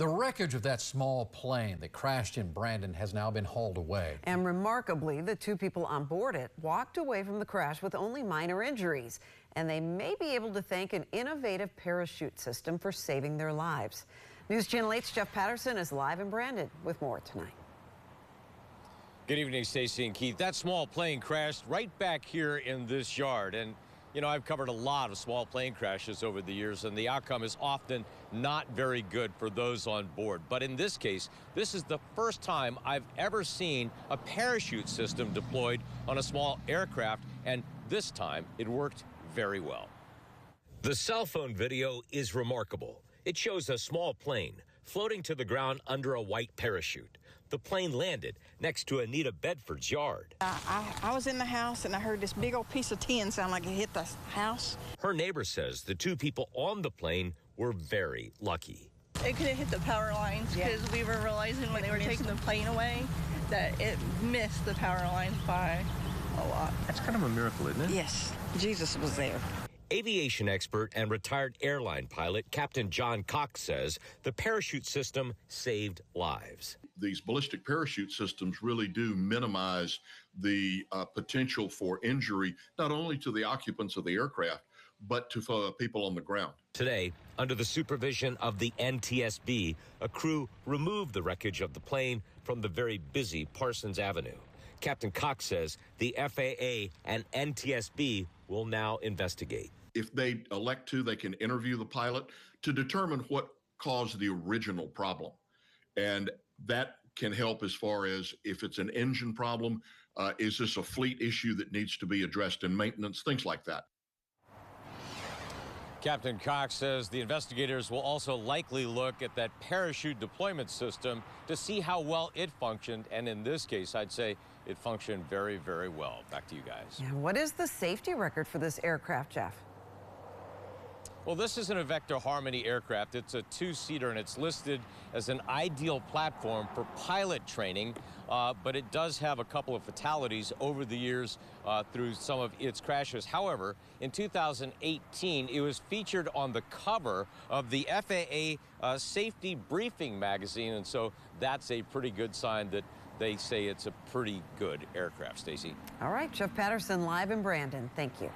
The wreckage of that small plane that crashed in Brandon has now been hauled away. And remarkably, the two people on board it walked away from the crash with only minor injuries. And they may be able to thank an innovative parachute system for saving their lives. News Channel 8's Jeff Patterson is live in Brandon with more tonight. Good evening, Stacey and Keith. That small plane crashed right back here in this yard. And, you know, I've covered a lot of small plane crashes over the years, and the outcome is often not very good for those on board. But in this case, this is the first time I've ever seen a parachute system deployed on a small aircraft, and this time it worked very well. The cell phone video is remarkable. It shows a small plane floating to the ground under a white parachute. The plane landed next to Anita Bedford's yard. I was in the house and I heard this big old piece of tin sound like it hit the house. Her neighbor says the two people on the plane were very lucky. It could have hit the power lines because we were realizing when they were taking the plane away that it missed the power lines by a lot. That's kind of a miracle, isn't it? Yes, Jesus was there. Aviation expert and retired airline pilot Captain John Cox says the parachute system saved lives. These ballistic parachute systems really do minimize the potential for injury, not only to the occupants of the aircraft, but to people on the ground. Today, under the supervision of the NTSB, a crew removed the wreckage of the plane from the very busy Parsons Avenue. Captain Cox says the FAA and NTSB will now investigate. If they elect to, they can interview the pilot to determine what caused the original problem. And that can help as far as if it's an engine problem, is this a fleet issue that needs to be addressed in maintenance, things like that. Captain Cox says the investigators will also likely look at that parachute deployment system to see how well it functioned. And in this case, I'd say it functioned very, very well. Back to you guys. Yeah, what is the safety record for this aircraft, Jeff? Well, this isn't a Vector Harmony aircraft. It's a two-seater, and it's listed as an ideal platform for pilot training, but it does have a couple of fatalities over the years through some of its crashes. However, in 2018, it was featured on the cover of the FAA Safety Briefing magazine, and so that's a pretty good sign that they say it's a pretty good aircraft, Stacey. All right, Jeff Patterson live in Brandon. Thank you.